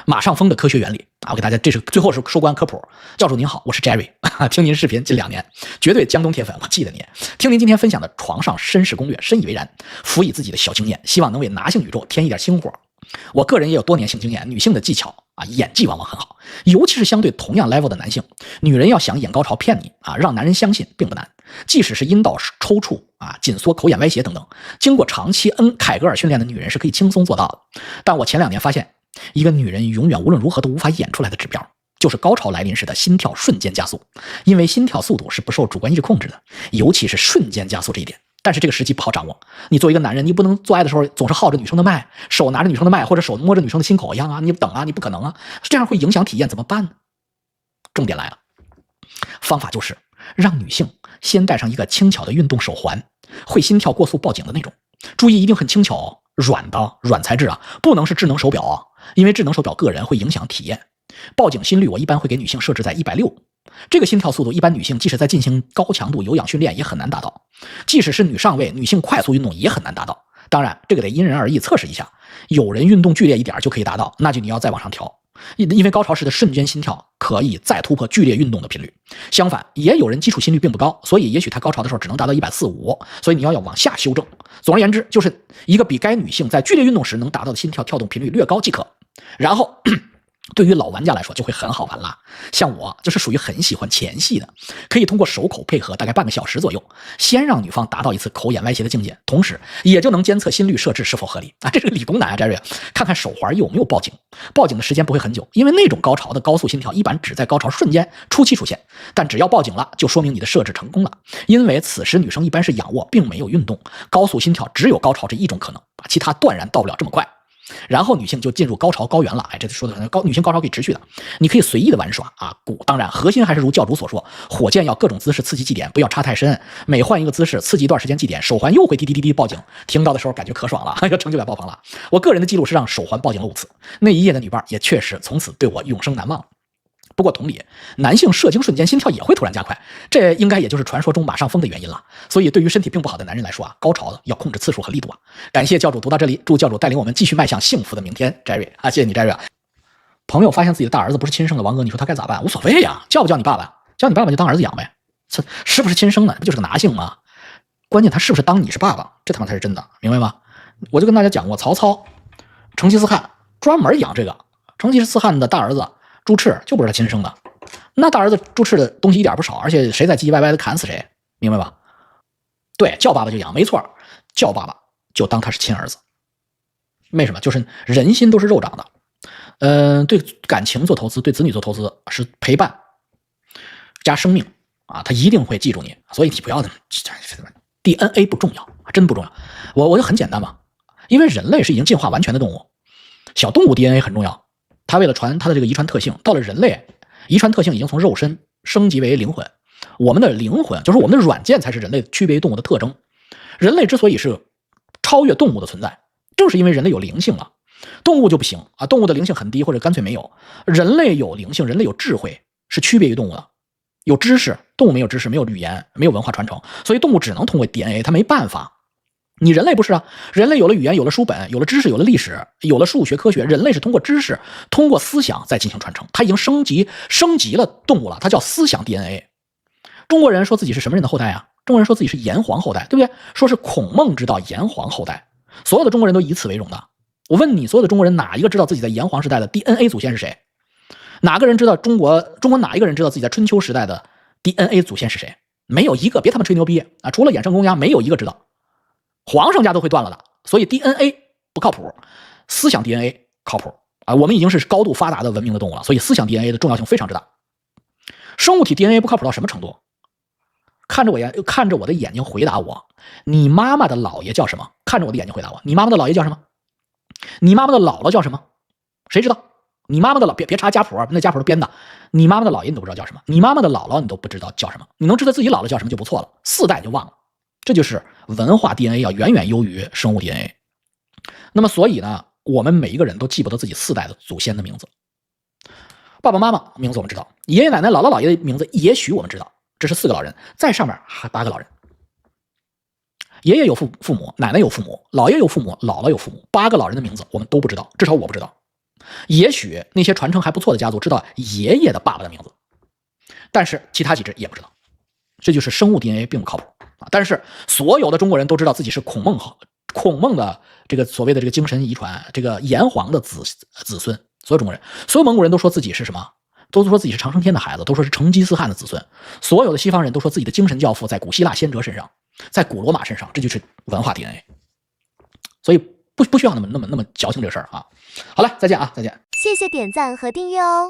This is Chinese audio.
马上疯的科学原理啊！我给大家，这是最后是收官科普。教主您好，我是 Jerry， 听您视频近2年，绝对江东铁粉，我记得您。听您今天分享的床上绅士攻略，深以为然，辅以自己的小经验，希望能为拿性宇宙添一点星火。我个人也有多年性经验，女性的技巧啊，演技往往很好，尤其是相对同样 level 的男性，女人要想演高潮骗你啊，让男人相信并不难。即使是阴道抽搐啊、紧缩、口眼歪斜等等，经过长期凯格尔训练的女人是可以轻松做到的。但我前2年发现，一个女人永远无论如何都无法演出来的指标，就是高潮来临时的心跳瞬间加速，因为心跳速度是不受主观意志控制的，尤其是瞬间加速这一点。但是这个时机不好掌握，你作为一个男人，你不能做爱的时候总是耗着女生的脉，手拿着女生的脉，或者手摸着女生的心口一样啊，你等啊，你不可能啊，这样会影响体验，怎么办呢？重点来了，方法就是让女性先戴上一个轻巧的运动手环，会心跳过速报警的那种，注意一定很轻巧哦，软材质啊，不能是智能手表啊，因为智能手表个人会影响体验。报警心率我一般会给女性设置在160，这个心跳速度一般女性即使在进行高强度有氧训练也很难达到，即使是女上位，女性快速运动也很难达到。当然这个得因人而异，测试一下，有人运动剧烈一点就可以达到，那就你要再往上调，因为高潮时的瞬间心跳可以再突破剧烈运动的频率。相反，也有人基础心率并不高，所以也许他高潮的时候只能达到145，所以你要往下修正。总而言之，就是一个比该女性在剧烈运动时能达到的心跳跳动频率略高即可。然后对于老玩家来说就会很好玩啦，像我就是属于很喜欢前戏的，可以通过手口配合大概半个小时左右，先让女方达到一次口眼歪斜的境界，同时也就能监测心率设置是否合理啊。这是个理工男啊 Jerry， 看看手环有没有报警，报警的时间不会很久，因为那种高潮的高速心跳一般只在高潮瞬间初期出现，但只要报警了就说明你的设置成功了，因为此时女生一般是仰卧并没有运动，高速心跳只有高潮这一种可能，其他断然到不了这么快。然后女性就进入高潮高原了，这说的女性高潮可以持续的，你可以随意的玩耍啊。当然核心还是如教主所说，火箭要各种姿势刺激绩点，不要插太深，每换一个姿势刺激一段时间绩点，手环又会滴滴滴滴报警，听到的时候感觉可爽了，成就感爆棚了。我个人的记录是让手环报警了5次，那一夜的女伴也确实从此对我永生难忘。不过同理，男性射精瞬间心跳也会突然加快，这应该也就是传说中马上疯的原因了。所以对于身体并不好的男人来说啊，高潮要控制次数和力度啊。感谢教主读到这里，祝教主带领我们继续迈向幸福的明天。Jerry 啊，谢谢你 Jerry 啊。朋友发现自己的大儿子不是亲生的，王哥，你说他该咋办？无所谓呀，叫不叫你爸爸？叫你爸爸就当儿子养呗。是不是亲生的？不就是个拿性吗？关键他是不是当你是爸爸，这他妈才是真的，明白吗？我就跟大家讲过，曹操、成吉思汗专门养这个。成吉思汗的大儿子朱赤就不是他亲生的，那大儿子朱赤的东西一点不少，而且谁再唧唧歪歪的砍死谁，明白吧？对，叫爸爸就养，没错，叫爸爸就当他是亲儿子。为什么？就是人心都是肉长的，对感情做投资，对子女做投资是陪伴加生命啊，他一定会记住你，所以你不要DNA 不重要，真不重要。我就很简单嘛，因为人类是已经进化完全的动物，小动物 DNA 很重要。它为了传它的这个遗传特性，到了人类，遗传特性已经从肉身升级为灵魂。我们的灵魂就是我们的软件才是人类区别于动物的特征。人类之所以是超越动物的存在，正是因为人类有灵性了，动物就不行啊，动物的灵性很低或者干脆没有。人类有灵性，人类有智慧，是区别于动物的，有知识，动物没有知识，没有语言，没有文化传承，所以动物只能通过 DNA， 它没办法。你人类不是啊，人类有了语言，有了书本，有了知识，有了历史，有了数学科学，人类是通过知识，通过思想在进行传承，它已经升级了动物了，它叫思想 DNA。 中国人说自己是什么人的后代啊？中国人说自己是炎黄后代，对不对？说是孔孟之道炎黄后代，所有的中国人都以此为荣的。我问你，所有的中国人哪一个知道自己在炎黄时代的 DNA 祖先是谁？哪个人知道中国哪一个人知道自己在春秋时代的 DNA 祖先是谁？没有一个，别他妈吹牛逼啊！除了衍生公鸭，没有一个知道。皇上家都会断了的，所以 DNA 不靠谱，思想 DNA 靠谱啊！我们已经是高度发达的文明的动物了，所以思想 DNA 的重要性非常之大。生物体 DNA 不靠谱到什么程度？看着我的眼睛回答我，你妈妈的姥爷叫什么？看着我的眼睛回答我，你妈妈的姥爷叫什么？你妈妈的姥姥叫什么？谁知道？你妈妈的别查家谱，那家谱都编的。你妈妈的姥爷你都不知道叫什么，你妈妈的姥姥你都不知道叫什么，你能知道自己姥姥叫什么就不错了，4代就忘了。这就是文化 DNA 要远远优于生物 DNA。 那么所以呢，我们每一个人都记不得自己4代的祖先的名字。爸爸妈妈名字我们知道，爷爷奶奶姥姥姥爷的名字也许我们知道，这是4个老人，在上面还8个老人。爷爷有父母，奶奶有父母，姥爷有父母，姥姥有父母，8个老人的名字我们都不知道，至少我不知道。也许那些传承还不错的家族知道爷爷的爸爸的名字，但是其他几支也不知道。这就是生物 DNA 并不靠谱啊！但是所有的中国人都知道自己是孔孟的这个所谓的这个精神遗传，这个炎黄的子孙。所有中国人，所有蒙古人都说自己是什么？都说自己是长生天的孩子，都说是成吉思汗的子孙。所有的西方人都说自己的精神教父在古希腊先哲身上，在古罗马身上，这就是文化 DNA。所以不需要那么矫情这个事儿啊！好了，再见啊，再见。谢谢点赞和订阅哦。